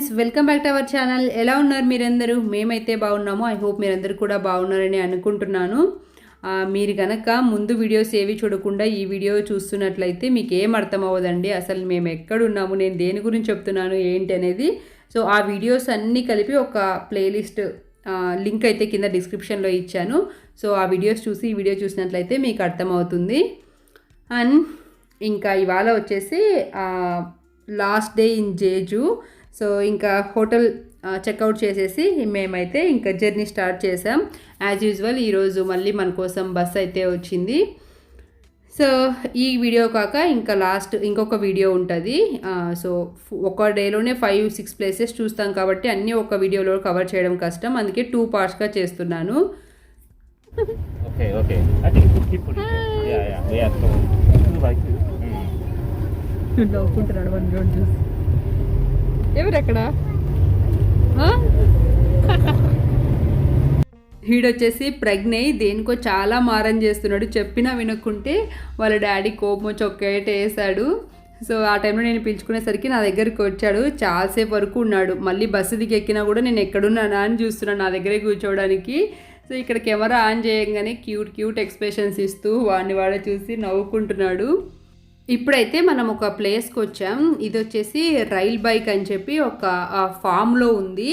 Friends, welcome back to our channel. ఎలా ఉన్నారు మీరందరూ? మేమైతే బాగున్నాము. ఐ హోప్ మీరందరూ కూడా బాగున్నారని అనుకుంటున్నాను. మీరు కనుక ముందు వీడియోస్ ఏవి చూడకుండా ఈ వీడియో చూస్తున్నట్లయితే మీకు ఏం అర్థం అవ్వదండి. అసలు మేము ఎక్కడున్నాము, నేను దేని గురించి చెప్తున్నాను ఏంటి అనేది. సో ఆ వీడియోస్ అన్నీ కలిపి ఒక ప్లేలిస్ట్ లింక్ అయితే కింద డిస్క్రిప్షన్లో ఇచ్చాను. సో ఆ వీడియోస్ చూసి ఈ వీడియో చూసినట్లయితే మీకు అర్థమవుతుంది. అండ్ ఇంకా ఇవాళ వచ్చేసి last day in Jeju. So ఇంకా హోటల్ చెక్అవుట్ చేసేసి మేమైతే ఇంకా జర్నీ స్టార్ట్ చేసాం. యాజ్ యూజువల్ ఈరోజు మళ్ళీ మన కోసం బస్ అయితే వచ్చింది. సో ఈ వీడియో కాక ఇంకా లాస్ట్ ఇంకొక వీడియో ఉంటుంది. సో ఒక డేలోనే 5-6 ప్లేసెస్ చూస్తాం కాబట్టి అన్నీ ఒక వీడియోలో కవర్ చేయడం కష్టం, అందుకే 2 పార్ట్స్గా చేస్తున్నాను. ఎవరెక్కడ వీడొచ్చేసి ప్రెగ్నెంట్ దేనికో చాలా మారం చేస్తున్నాడు. చెప్పినా వినకుంటే వాళ్ళ డాడీ కోపం చొక్కేటేసాడు. సో ఆ టైంలో నేను పిలుచుకునేసరికి నా దగ్గరికి వచ్చాడు. చాలాసేపు వరకు ఉన్నాడు. మళ్ళీ బస్సు దిగి ఎక్కినా కూడా నేను ఎక్కడున్నానా అని చూస్తున్నాను నా దగ్గరే కూర్చోవడానికి. సో ఇక్కడ కెమెరా ఆన్ చేయగానే క్యూట్ ఎక్స్ప్రెషన్స్ ఇస్తూ వాడిని చూసి నవ్వుకుంటున్నాడు. ఇప్పుడైతే మనం ఒక ప్లేస్కి వచ్చాం. ఇది వచ్చేసి రైల్ బైక్ అని చెప్పి ఒక ఫామ్లో ఉంది.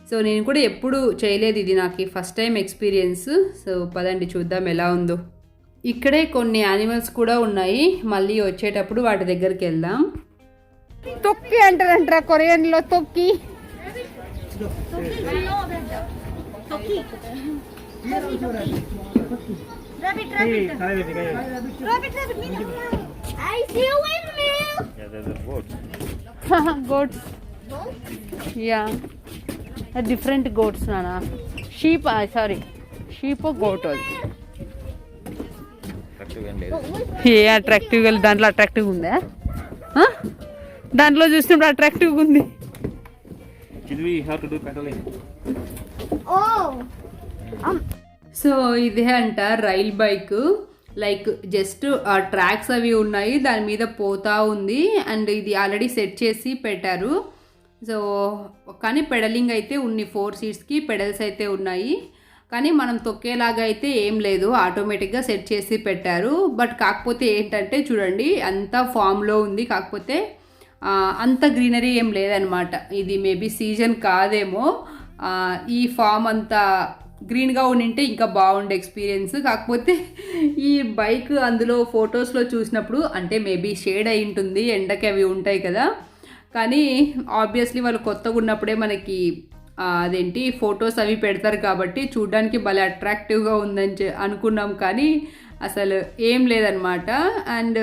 సో నేను కూడా ఎప్పుడు చేయలేదు, ఇది నాకు ఫస్ట్ టైం ఎక్స్పీరియన్స్. సో పదండి చూద్దాం ఎలా ఉందో. ఇక్కడే కొన్ని యానిమల్స్ కూడా ఉన్నాయి, మళ్ళీ వచ్చేటప్పుడు వాటి దగ్గరికి వెళ్దాం. తొక్కి అంటారంటారా కొరియన్లో? తొక్కి goats. Yeah, different goats nana. Sheep, sorry, sheep or goat all. Attractive గా దాంట్లో అట్రాక్టివ్ ఉందా? దాంట్లో చూసినప్పుడు అట్రాక్టివ్ ఉంది. సో ఇదే అంట rail bike. Like just tracks అవి ఉన్నాయి, దాని మీద పోతా ఉంది. అండ్ ఇది ఆల్రెడీ సెట్ చేసి పెట్టారు. సో కానీ పెడలింగ్ అయితే ఉన్నాయి, 4 సీట్స్కి పెడల్స్ అయితే ఉన్నాయి. కానీ మనం తొక్కేలాగా అయితే ఏం లేదు, ఆటోమేటిక్గా సెట్ చేసి పెట్టారు. బట్ కాకపోతే ఏంటంటే చూడండి అంతా ఫామ్లో ఉంది, కాకపోతే అంత గ్రీనరీ ఏం లేదనమాట. ఇది మేబీ సీజన్ కాదేమో. ఈ ఫామ్ అంతా గ్రీన్గా ఉండింటే ఇంకా బాగుండే ఎక్స్పీరియన్స్. కాకపోతే ఈ బైక్ అందులో ఫొటోస్లో చూసినప్పుడు అంటే మేబీ షేడ్ అయి ఉంటుంది, ఎండకి అవి ఉంటాయి కదా. కానీ ఆబ్వియస్లీ వాళ్ళు కొత్తగా ఉన్నప్పుడే మనకి అదేంటి ఫొటోస్ అవి పెడతారు కాబట్టి చూడ్డానికి భలే అట్రాక్టివ్గా ఉందని అనుకున్నాం, కానీ అసలు ఏం లేదనమాట. అండ్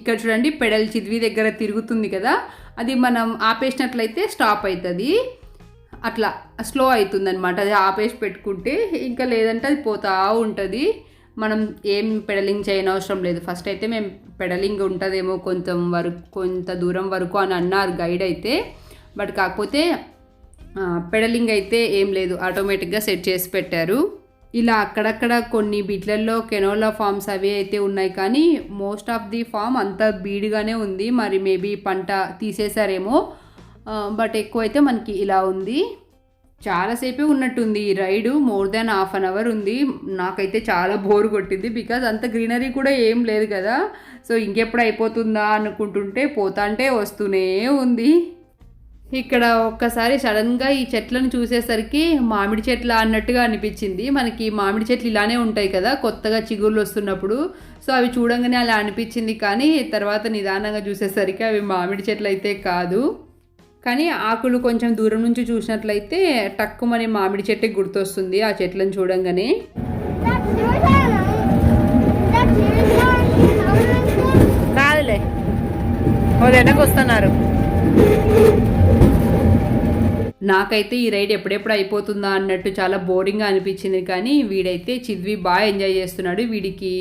ఇక్కడ చూడండి పెడల్ చిద్వి దగ్గర తిరుగుతుంది కదా, అది మనం ఆపేసినట్లయితే స్టాప్ అవుతుంది, అట్లా స్లో అవుతుంది అనమాట. అది ఆపేసి పెట్టుకుంటే ఇంకా లేదంటే అది పోతూ ఉంటుంది. మనం ఏం పెడలింగ్ చేయనవసరం లేదు. ఫస్ట్ అయితే మేము పెడలింగ్ ఉంటుందేమో కొంత దూరం వరకు అని అన్నారు గైడ్ అయితే. బట్ కాకపోతే పెడలింగ్ అయితే ఏం లేదు, ఆటోమేటిక్గా సెట్ చేసి పెట్టారు. ఇలా అక్కడక్కడ కొన్ని బిట్లల్లో కెనోలా ఫామ్స్ అవి అయితే ఉన్నాయి, కానీ మోస్ట్ ఆఫ్ ది ఫామ్ అంతా బీడ్గానే ఉంది. మరి మేబీ పంట తీసేశారేమో. బట్ ఎక్కువ అయితే మనకి ఇలా ఉంది. చాలాసేపే ఉన్నట్టుంది ఈ ride, more than ½ an hour ఉంది. నాకైతే చాలా బోర్ కొట్టింది, బికాజ్ అంత గ్రీనరీ కూడా ఏం లేదు కదా. సో ఇంకెప్పుడు అయిపోతుందా అనుకుంటుంటే పోతాంటే వస్తూనే ఉంది. ఇక్కడ ఒక్కసారి సడన్గా ఈ చెట్లను చూసేసరికి మామిడి చెట్ల అన్నట్టుగా అనిపించింది. మనకి మామిడి చెట్లు ఇలానే ఉంటాయి కదా కొత్తగా చిగుళ్ళు వస్తున్నప్పుడు. సో అవి చూడంగానే అలా అనిపించింది, కానీ తర్వాత నిదానంగా చూసేసరికి అవి మామిడి చెట్లు అయితే కాదు. కానీ ఆకులు కొంచెం దూరం నుంచి చూసినట్లయితే టక్కుమని మామిడి చెట్టు గుర్తొస్తుంది ఆ చెట్లను చూడంగానే. కాదులే ఎండకు వస్తున్నారు. నాకైతే ఈ రైడ్ ఎప్పుడెప్పుడు అయిపోతుందా అన్నట్టు చాలా బోరింగ్గా అనిపించింది, కానీ వీడైతే చిద్వి బాగా ఎంజాయ్ చేస్తున్నాడు. వీడికి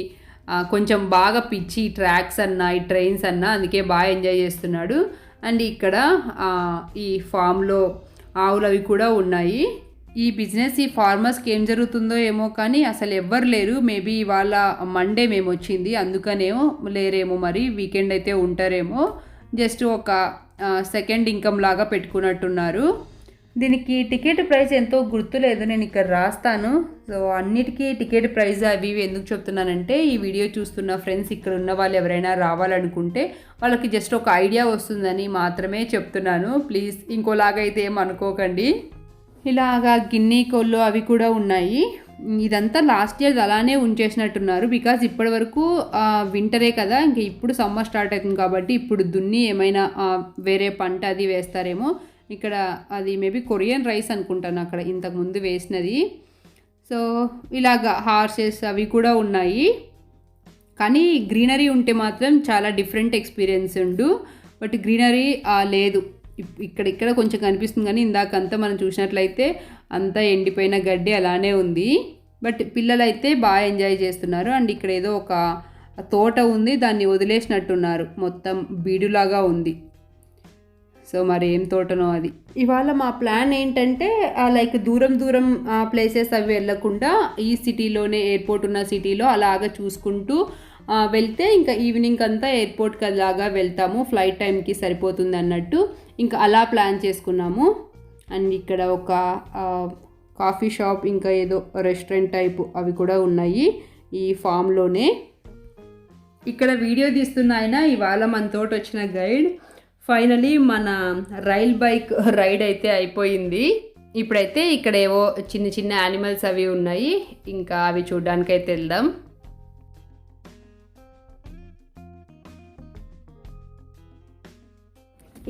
కొంచెం బాగా పిచ్చి ట్రాక్స్ అన్నా ఈ ట్రైన్స్ అన్నా, అందుకే బాగా ఎంజాయ్ చేస్తున్నాడు. అండ్ ఇక్కడ ఈ ఫామ్లో ఆవులు అవి కూడా ఉన్నాయి. ఈ బిజినెస్ ఈ ఫార్మర్స్కి ఏం జరుగుతుందో ఏమో కానీ అసలు ఎవ్వరు లేరు. మేబీ ఇవాళ మండే మేము వచ్చింది అందుకనేమో లేరేమో, మరి వీకెండ్ అయితే ఉంటారేమో. జస్ట్ ఒక సెకండ్ ఇన్కమ్ లాగా పెట్టుకున్నట్టున్నారు. దీనికి టికెట్ ప్రైస్ ఎంతో గుర్తులేదు, నేను ఇక్కడ రాస్తాను. సో అన్నిటికీ టికెట్ ప్రైస్ అవి ఇవి ఎందుకు చెప్తున్నానంటే ఈ వీడియో చూస్తున్న ఫ్రెండ్స్ ఇక్కడ ఉన్న వాళ్ళు ఎవరైనా రావాలనుకుంటే వాళ్ళకి జస్ట్ ఒక ఐడియా వస్తుందని మాత్రమే చెప్తున్నాను. ప్లీజ్ ఇంకోలాగైతే ఏమనుకోకండి. ఇలాగా గిన్నీ కోళ్ళు అవి కూడా ఉన్నాయి. ఇదంతా లాస్ట్ ఇయర్ అలానే ఉంచేసినట్టున్నారు. బికాజ్ ఇప్పటి వరకు వింటరే కదా, ఇంకా ఇప్పుడు సమ్మర్ స్టార్ట్ అవుతుంది కాబట్టి ఇప్పుడు దున్ని ఏమైనా వేరే పంట అది వేస్తారేమో. ఇక్కడ అది మేబీ కొరియన్ రైస్ అనుకుంటాను అక్కడ ఇంతకుముందు వేసినది. సో ఇలాగా హార్సెస్ అవి కూడా ఉన్నాయి. కానీ గ్రీనరీ ఉంటే మాత్రం చాలా డిఫరెంట్ ఎక్స్పీరియన్స్ ఉండు. బట్ గ్రీనరీ లేదు, ఇక్కడ కొంచెం కనిపిస్తుంది. కానీ ఇందాకంతా మనం చూసినట్లయితే అంతా ఎండిపోయిన గడ్డి అలానే ఉంది. బట్ పిల్లలు అయితే బాగా ఎంజాయ్ చేస్తున్నారు. అండ్ ఇక్కడ ఏదో ఒక తోట ఉంది, దాన్ని వదిలేసినట్టున్నారు, మొత్తం బీడులాగా ఉంది. సో మరి ఏం తోటనో అది. ఇవాళ మా ప్లాన్ ఏంటంటే లైక్ దూరం ప్లేసెస్ అవి వెళ్ళకుండా ఈ సిటీలోనే ఎయిర్పోర్ట్ ఉన్న సిటీలో అలాగా చూసుకుంటూ వెళ్తే ఇంకా ఈవినింగ్ అంతా ఎయిర్పోర్ట్కి అలాగా వెళ్తాము, ఫ్లైట్ టైంకి సరిపోతుంది అన్నట్టు ఇంకా అలా ప్లాన్ చేసుకున్నాము. అండ్ ఇక్కడ ఒక కాఫీ షాప్ ఇంకా ఏదో రెస్టారెంట్ టైపు అవి కూడా ఉన్నాయి ఈ ఫామ్లోనే. ఇక్కడ వీడియో తీస్తున్న ఆయన ఇవాళ మనతోటి వచ్చిన గైడ్. ఫైనలీ మన రైల్ బైక్ రైడ్ అయితే అయిపోయింది. ఇప్పుడైతే ఇక్కడ ఏవో చిన్న యానిమల్స్ అవి ఉన్నాయి, ఇంకా అవి చూడడానికైతే వెళ్దాం.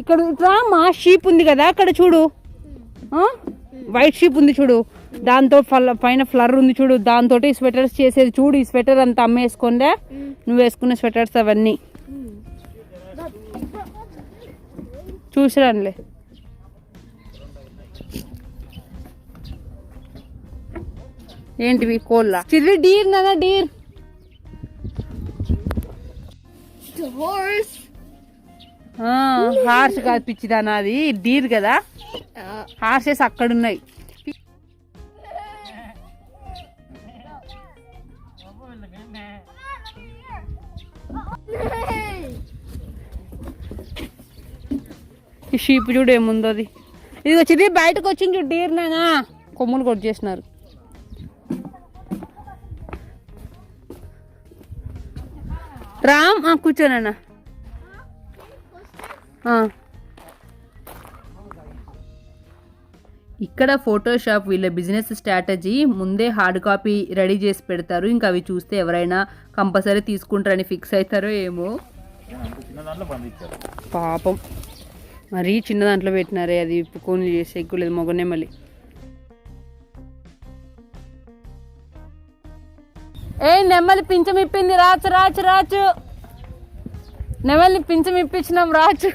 ఇక్కడ మా షీప్ ఉంది కదా అక్కడ చూడు, వైట్ షీప్ ఉంది చూడు, దాంతో పైన ఫ్లర్ ఉంది చూడు, దాంతో స్వెటర్స్ చేసేది చూడు. ఈ స్వెటర్ అంతా అమ్మేసుకోండే, నువ్వు వేసుకున్న స్వెటర్స్ అవన్నీ చూసిరానులే. ఏంటివి కోళ్ళ చిది డీర్ నానా డీర్ హార్స్ కాదు పిచ్చిదానా, అది డీర్ కదా. హార్సెస్ అక్కడున్నాయి. ఈ షీప్ చూడు ఏముందో అది. ఇది వచ్చింది బయటకు వచ్చింది చూడు డీర్ నానా, కొమ్ములు కొట్టేసినారు. రామ్ కూర్చోనన్నా. ఇక్కడ ఫోటోషాప్ వీళ్ళ బిజినెస్ స్ట్రాటజీ. ముందే హార్డ్ కాపీ రెడీ చేసి పెడతారు, ఇంకా అవి చూస్తే ఎవరైనా కంపల్సరీ తీసుకుంటారని ఫిక్స్ అవుతారో ఏమో. పాపం మరీ చిన్న దాంట్లో పెట్టినారే, అది ఇప్పుకొని చేసి ఎక్కువలేదు మొగనే. మళ్ళీ నెమ్మలి పింఛం ఇప్పింది రాచు రాచు రాచు, నెమలిని పింఛం ఇప్పించినాం రాచు.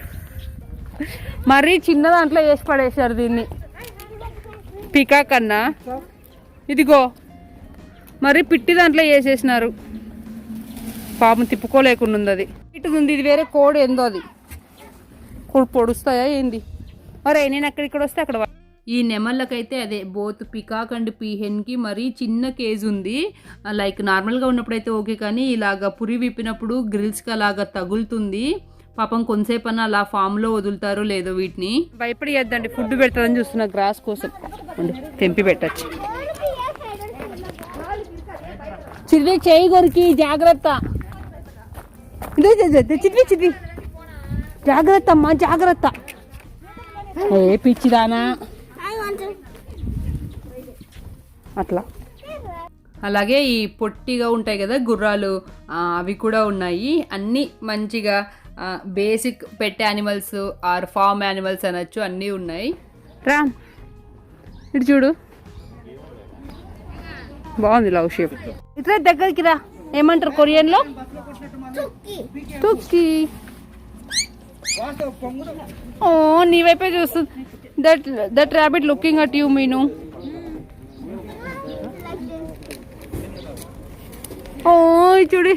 మరీ చిన్న దాంట్లో వేసి పడేశారు దీన్ని. పికాక్ అన్నా ఇదిగో మరీ పిట్టి దాంట్లో వేసేసినారు. పాపం తిప్పుకోలేకుండా ఉంది అది. ఇటు ఉంది, ఇది వేరే కోడ్ ఏందో, అది పొడుస్తాయా ఏంది. అరే నేను ఇక్కడ వస్తే అక్కడ. ఈ నెమళ్ళకైతే అదే బోత్ పికాక్ అండ్ పీహెన్కి మరీ చిన్న కేజ్ ఉంది. లైక్ నార్మల్గా ఉన్నప్పుడైతే ఓకే, కానీ ఇలాగ పురి విప్పినప్పుడు గ్రిల్స్కి అలాగా తగులుతుంది. పాపం కొంతసేపు అన్న అలా ఫామ్లో వదులుతారో లేదో వీటిని. భయపడి చేద్దండి, ఫుడ్ పెట్టాలని చూస్తున్నా గ్రాస్ కోసం. తెంపి పెట్టచ్చు. చిరివి చేయి కొరికి జాగ్రత్త. చిరివి చిరివి జాగ్రత్త అమ్మా జాగ్రత్త. ఏ పిచ్చిదానా అట్లా. అలాగే ఈ పొట్టిగా ఉంటాయి కదా గుర్రాలు, అవి కూడా ఉన్నాయి. అన్నీ మంచిగా basic pet animals or farm animals అనొచ్చు, అన్నీ ఉన్నాయి. రామ్ ఇటు చూడు, బాగుంది లవ్ షేప్. ఇట్లా దగ్గరికి రా. ఏమంటారు కొరియన్లో? తుక్కి. ఓ నీ వైపే చూస్తుంది. That rabbit looking at you Meenu. ఓ చూడు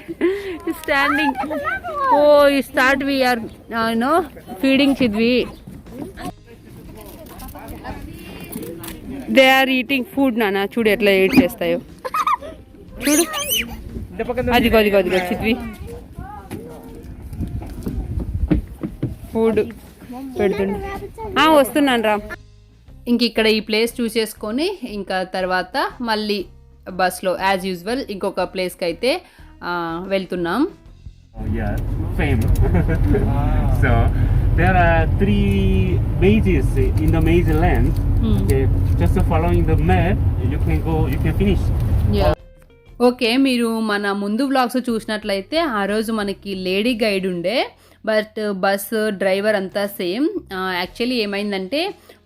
స్టాండింగ్. ఓ ఈ start we are no feeding చిద్వి. దే ఆర్ ఈటింగ్ ఫుడ్ నానా. చూడు ఎట్లా ఎయిట్ చేస్తాయో చూడు. అదిగో అదిగో అదిగో చిద్వి ఫుడ్. పెడుతుండే. వస్తున్నాను రా. ఇంక ఇక్కడ ఈ ప్లేస్ చూసేసుకొని ఇంకా తర్వాత మళ్ళీ బస్లో యాజ్ యూజువల్ ఇంకొక ప్లేస్కి అయితే వెళ్తున్నాం. Yeah, same. So there are 3 mazes in the maze land. Okay, just following the map, you can finish. Yeah. Okay, మీరు మన ముందు వ్లాగ్స్ చూసినట్లయితే ఆ రోజు మనకి లేడీ గైడ్ ఉండే, బట్ బస్ డ్రైవర్ అంతా సేమ్. యాక్చువల్లీ ఏమైందంటే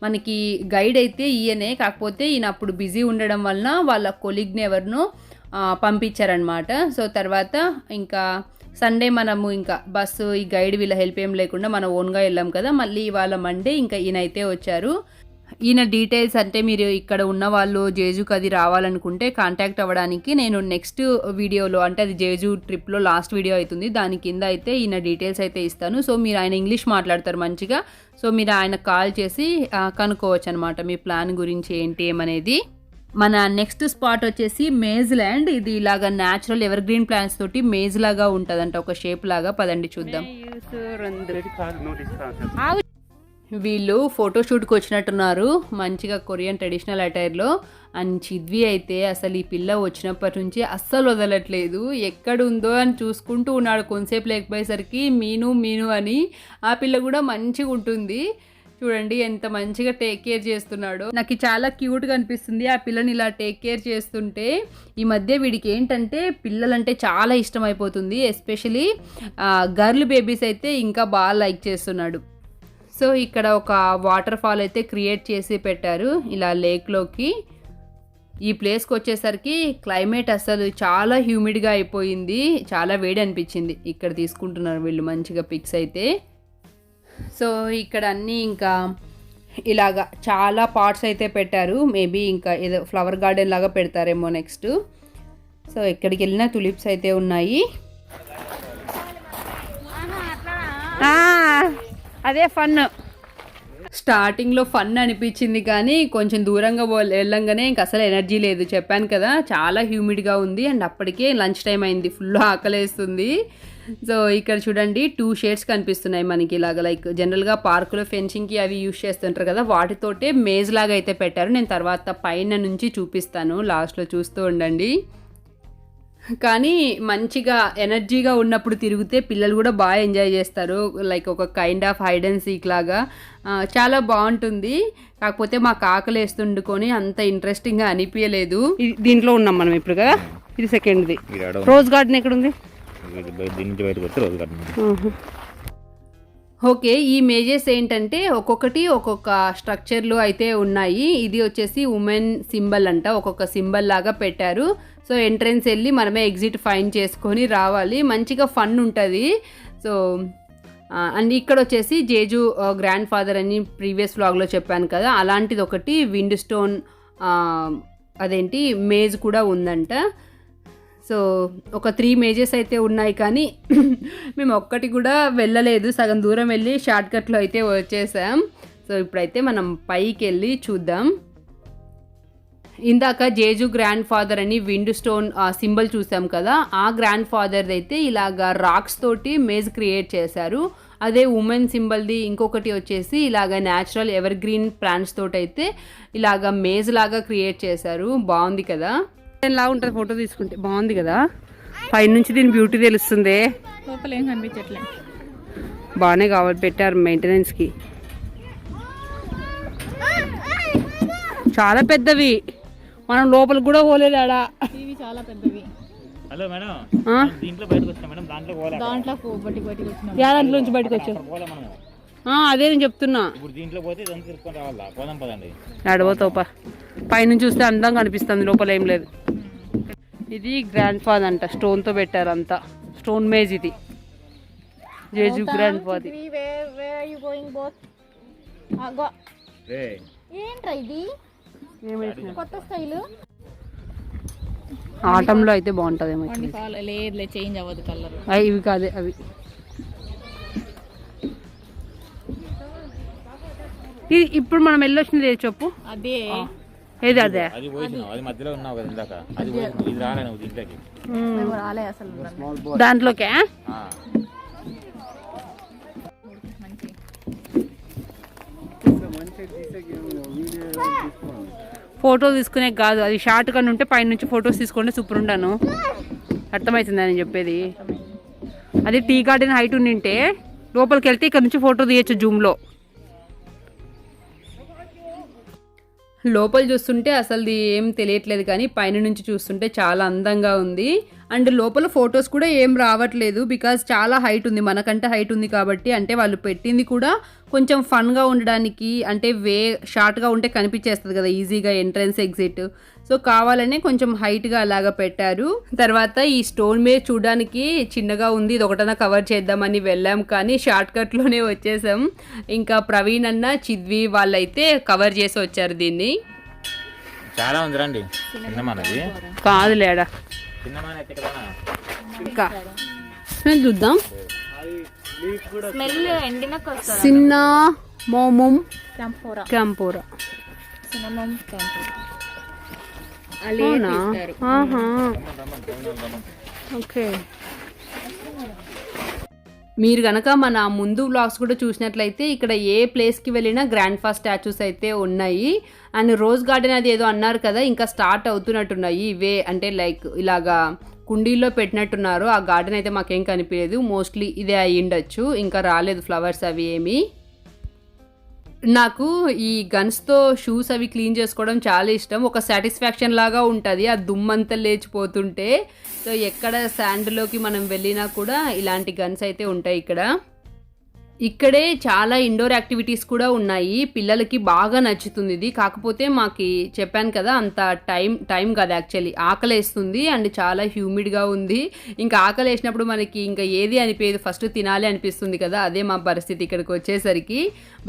మనకి గైడ్ అయితే ఈయనే, కాకపోతే ఈయన అప్పుడు బిజీ ఉండడం వలన వాళ్ళ కొలీగ్ని ఎవరినో పంపించారనమాట. సో తర్వాత ఇంకా సండే మనము ఇంకా బస్సు ఈ గైడ్ వీళ్ళ హెల్ప్ ఏం లేకుండా మనం ఓన్గా వెళ్ళాం కదా. మళ్ళీ ఇవాళ మండే ఇంకా ఈయన అయితే వచ్చారు. ఈయన డీటెయిల్స్ అంటే మీరు ఇక్కడ ఉన్న వాళ్ళు జేజుకి అది రావాలనుకుంటే కాంటాక్ట్ అవ్వడానికి నేను నెక్స్ట్ వీడియోలో, అంటే అది జేజు ట్రిప్లో లాస్ట్ వీడియో అవుతుంది, దాని కింద అయితే ఈయన డీటెయిల్స్ అయితే ఇస్తాను. సో మీరు ఆయన ఇంగ్లీష్ మాట్లాడతారు మంచిగా, సో మీరు ఆయన కాల్ చేసి కనుక్కోవచ్చు అనమాట మీ ప్లాన్ గురించి ఏంటి ఏమనేది. మన నెక్స్ట్ స్పాట్ వచ్చేసి మేజ్ ల్యాండ్. ఇది ఇలాగా న్యాచురల్ ఎవర్ గ్రీన్ ప్లాంట్స్ తోటి మేజ్ లాగా ఉంటుందంట, ఒక షేప్ లాగా. పదండి చూద్దాం. వీళ్ళు ఫోటోషూట్కి వచ్చినట్టున్నారు మంచిగా కొరియన్ ట్రెడిషనల్ అటైర్లో. అండ్ చిద్వి అయితే అసలు ఈ పిల్ల వచ్చినప్పటి నుంచి అస్సలు వదలట్లేదు, ఎక్కడుందో అని చూసుకుంటూ ఉన్నాడు. కొంతసేపు లేకపోయేసరికి మీను మీను అని. ఆ పిల్ల కూడా మంచిగా ఉంటుంది, చూడండి ఎంత మంచిగా టేక్ కేర్ చేస్తున్నాడో. నాకు చాలా క్యూట్గా అనిపిస్తుంది ఆ పిల్లని ఇలా టేక్ కేర్ చేస్తుంటే. ఈ మధ్య వీడికి ఏంటంటే పిల్లలంటే చాలా ఇష్టం అయిపోతుంది, ఎస్పెషలీ గర్ల్ బేబీస్ అయితే ఇంకా బాగా లైక్ చేస్తున్నాడు. సో ఇక్కడ ఒక వాటర్ ఫాల్ అయితే క్రియేట్ చేసి పెట్టారు ఇలా లేక్లోకి. ఈ ప్లేస్కి వచ్చేసరికి క్లైమేట్ అసలు చాలా హ్యూమిడ్గా అయిపోయింది, చాలా వేడి అనిపించింది. ఇక్కడ తీసుకుంటున్నారు వీళ్ళు మంచిగా పిక్స్ అయితే. సో ఇక్కడ అన్నీ ఇంకా ఇలాగా చాలా పాట్స్ అయితే పెట్టారు, మేబీ ఇంకా ఏదో ఫ్లవర్ గార్డెన్ లాగా పెడతారేమో నెక్స్ట్. సో ఎక్కడికి వెళ్ళినా తులిప్స్ అయితే ఉన్నాయి. అదే ఫన్. స్టార్టింగ్లో ఫన్ అనిపించింది కానీ కొంచెం దూరంగా వెళ్ళంగానే ఇంక అసలు ఎనర్జీ లేదు, చెప్పాను కదా చాలా హ్యూమిడ్గా ఉంది. అండ్ అప్పటికే లంచ్ టైం అయింది, ఫుల్ ఆకలేస్తుంది. సో ఇక్కడ చూడండి 2 షేడ్స్ కనిపిస్తున్నాయి మనకి ఇలాగ, లైక్ జనరల్గా పార్కులో ఫెన్సింగ్కి అవి యూజ్ చేస్తుంటారు కదా, వాటితోటే మేజ్ లాగా అయితే పెట్టారు. నేను తర్వాత పైన నుంచి చూపిస్తాను, లాస్ట్లో చూస్తూ ఉండండి. కానీ మంచిగా ఎనర్జీగా ఉన్నప్పుడు తిరిగితే పిల్లలు కూడా బాగా ఎంజాయ్ చేస్తారు, లైక్ ఒక kind of hide and seek లాగా చాలా బాగుంటుంది. కాకపోతే మాకు ఆకలి వేస్తుండుకొని అంత ఇంట్రెస్టింగ్గా అనిపించలేదు. దీంట్లో ఉన్నాం మనం ఇప్పుడు కదా, ఇది సెకండ్ది. రోజ్ గార్డెన్ ఎక్కడుంది? ఓకే, ఈ మేజెస్ ఏంటంటే ఒక్కొక్కటి ఒక్కొక్క స్ట్రక్చర్లు అయితే ఉన్నాయి. ఇది వచ్చేసి ఉమెన్ సింబల్ అంట, ఒక్కొక్క సింబల్ లాగా పెట్టారు. సో ఎంట్రన్స్ వెళ్ళి మనమే ఎగ్జిట్ ఫైండ్ చేసుకొని రావాలి, మంచిగా ఫన్ ఉంటుంది. సో అండ్ ఇక్కడ వచ్చేసి జేజు గ్రాండ్ ఫాదర్ అని ప్రీవియస్ వ్లాగ్లో చెప్పాను కదా, అలాంటిది ఒకటి విండ్ స్టోన్ అదేంటి మేజ్ కూడా ఉందంట. సో ఒక 3 మేజెస్ అయితే ఉన్నాయి కానీ మేము ఒక్కటి కూడా వెళ్ళలేదు, సగం దూరం వెళ్ళి షార్ట్ కట్లో అయితే వచ్చేసాం. సో ఇప్పుడైతే మనం పైకి వెళ్ళి చూద్దాం. ఇందాక జేజు గ్రాండ్ ఫాదర్ అని విండ్ స్టోన్ సింబల్ చూసాం కదా, ఆ గ్రాండ్ ఫాదర్ది అయితే ఇలాగా రాక్స్ తోటి మేజ్ క్రియేట్ చేశారు. అదే ఉమెన్ సింబల్ది ఇంకొకటి వచ్చేసి ఇలాగ న్యాచురల్ ఎవర్ గ్రీన్ ప్లాంట్స్ తోటి అయితే ఇలాగ మేజ్ లాగా క్రియేట్ చేశారు. బాగుంది కదా, ఎలా ఉంటుంది ఫోటో తీసుకుంటే, బాగుంది కదా. పైనుంచి దీని బ్యూటీ తెలుస్తుంది, లోపల ఏం కనిపించట్లే. బాగానే కావాలి పెట్టారు మెయింటెనెన్స్కి. చాలా పెద్దవి, మనం లోపలికి కూడా పోలేదు ఆడ. ఇవి చాలా పెద్దవి. హలో మేడం, దీంట్లో బయటకు వచ్చా మేడం, దాంట్లో బయటకు వచ్చినా. యా దాంట్లో నుంచి బయటకు వచ్చావు? అదే నేను చెప్తున్నా. దీంట్లో పోతే పోదాం పదండి. నడవతోపా, పైనుంచి చూస్తే అందంగా అనిపిస్తుంది, లోపల ఏం లేదు. ఇది గ్రాండ్ ఫాదర్ అంట, స్టోన్తో పెట్టారు అంతా, స్టోన్ మేజ్ ఇది జేజు గ్రాండ్ ఫాదర్. ఏంట్రా ఇది కొత్త స్టైల్? ఆటంలో అయితే బాగుంటుందేమో. లేదు చేంజ్ అవ్వదు కలర్. ఇవి కాదే అవి. ఇప్పుడు మనం వెళ్ళొచ్చింది ఏది చెప్పు? అదే ఏది అదే అది మధ్యలో ఉన్నావు కదా ఇందాక, అది ఇది రాలే నువ్వు దీంట్లోకి. రాలే అసలు దాంట్లోకే. ఫోటో తీసుకునే కాదు, అది షార్ట్ గా ఉంటే పైనుంచి ఫొటోస్ తీసుకుంటే సూపర్ ఉంటాను. అర్థమవుతుందా నేను చెప్పేది? అది టీ గార్డెన్ హైట్ ఉండింటే లోపలికి వెళ్తే ఇక్కడ నుంచి ఫోటో తీయచ్చు జూమ్లో. లోపల చూస్తుంటే అసలు ఏం తెలియట్లేదు, కానీ పైన నుంచి చూస్తుంటే చాలా అందంగా ఉంది. అండ్ లోపల ఫొటోస్ కూడా ఏం రావట్లేదు, బికాజ్ చాలా హైట్ ఉంది, మనకంటే హైట్ ఉంది కాబట్టి. అంటే వాళ్ళు పెట్టింది కూడా కొంచెం ఫన్గా ఉండడానికి, అంటే షార్ట్గా ఉంటే కనిపించేస్తుంది కదా ఈజీగా ఎంట్రన్స్ ఎగ్జిట్. సో కావాలనే కొంచెం హైట్గా అలాగా పెట్టారు. తర్వాత ఈ స్టోన్ మీద చూడడానికి చిన్నగా ఉంది, ఇది ఒకటన్నా కవర్ చేద్దామని వెళ్ళాం, కానీ షార్ట్ కట్లోనే వచ్చేసాం. ఇంకా ప్రవీణ్ అన్న చిద్వి వాళ్ళైతే కవర్ చేసి వచ్చారు దీన్ని. చాలా ఉంది రండి. కాదులేడా ఇంకా స్మెల్ చూద్దాం. చిన్న మోమం క్యాంపోరా. ఓకే. మీరు కనుక మన ముందు వ్లాగ్స్ కూడా చూసినట్లయితే ఇక్కడ ఏ ప్లేస్కి వెళ్ళినా గ్రాండ్ ఫా స్టాచ్యూస్ అయితే ఉన్నాయి. అండ్ రోజ్ గార్డెన్ అది ఏదో అన్నారు కదా, ఇంకా స్టార్ట్ అవుతున్నట్టున్నాయి ఇవే. అంటే లైక్ ఇలాగా కుండీల్లో పెట్టినట్టున్నారు. ఆ గార్డెన్ అయితే మాకేం కనిపించలేదు, మోస్ట్లీ ఇదే అయ్యి ఉండొచ్చు, ఇంకా రాలేదు ఫ్లవర్స్ అవి ఏమి. నాకు ఈ గన్స్తో షూస్ అవి క్లీన్ చేసుకోవడం చాలా ఇష్టం. ఒక సాటిస్ఫాక్షన్ లాగా ఉంటుంది ఆ దుమ్మంతా లేచిపోతుంటే. సో ఎక్కడ శాండ్లోకి మనం వెళ్ళినా కూడా ఇలాంటి గన్స్ అయితే ఉంటాయి ఇక్కడ. ఇక్కడే చాలా ఇండోర్ యాక్టివిటీస్ కూడా ఉన్నాయి, పిల్లలకి బాగా నచ్చుతుంది ఇది. కాకపోతే మాకు చెప్పాను కదా అంత టైం కాదు యాక్చువల్లీ, ఆకలేస్తుంది అండ్ చాలా హ్యూమిడ్గా ఉంది. ఇంకా ఆకలేసినప్పుడు మనకి ఇంకా ఏది అనిపించదు, ఫస్ట్ తినాలి అనిపిస్తుంది కదా, అదే మా పరిస్థితి ఇక్కడికి వచ్చేసరికి.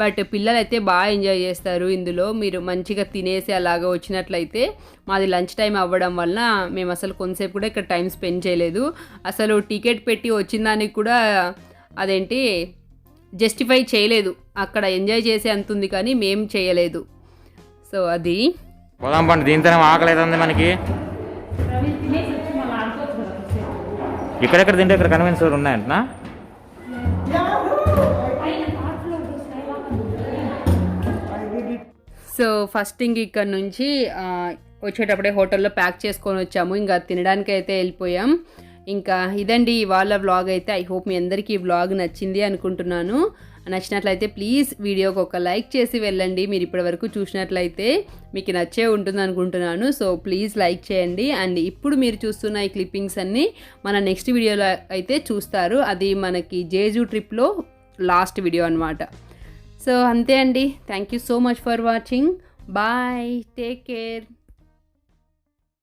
బట్ పిల్లలు అయితే బాగా ఎంజాయ్ చేస్తారు ఇందులో. మీరు మంచిగా తినేసి అలాగా వచ్చినట్లయితే. మాది లంచ్ టైం అవ్వడం వలన మేము అసలు కొంతసేపు కూడా ఇక్కడ టైం స్పెండ్ చేయలేదు. అసలు టికెట్ పెట్టి వచ్చిన దానికి కూడా అదేంటి జస్టిఫై చేయలేదు, అక్కడ ఎంజాయ్ చేసే అంత ఉంది కానీ మేం చేయలేదు. సో అది పోదాం పండి, దీంతోనే ఆకలి అవుతుంది మనకి. ఇక్కడెక్కడ తింటే ఇక్కడ కన్వీనియన్స్ స్టోర్ ఉన్నాయంటనా? సో ఫస్ట్ ఇంక ఇక్కడ నుంచి వచ్చేటప్పుడే హోటల్లో ప్యాక్ చేసుకొని వచ్చాము, ఇంకా తినడానికి అయితే వెళ్ళిపోయాం. ఇంకా ఇదండి ఇవాళ వ్లాగ్ అయితే. ఐ హోప్ మీ అందరికీ ఈ వ్లాగ్ నచ్చింది అనుకుంటున్నాను. నచ్చినట్లయితే ప్లీజ్ వీడియోకి ఒక లైక్ చేసి వెళ్ళండి. మీరు ఇప్పటివరకు చూసినట్లయితే మీకు నచ్చే ఉంటుంది అనుకుంటున్నాను. సో ప్లీజ్ లైక్ చేయండి. అండ్ ఇప్పుడు మీరు చూస్తున్న ఈ క్లిప్పింగ్స్ అన్నీ మన నెక్స్ట్ వీడియోలో అయితే చూస్తారు. అది మనకి జేజు ట్రిప్లో లాస్ట్ వీడియో అనమాట. సో అంతే అండి. Thank you so much for watching. Bye, take care.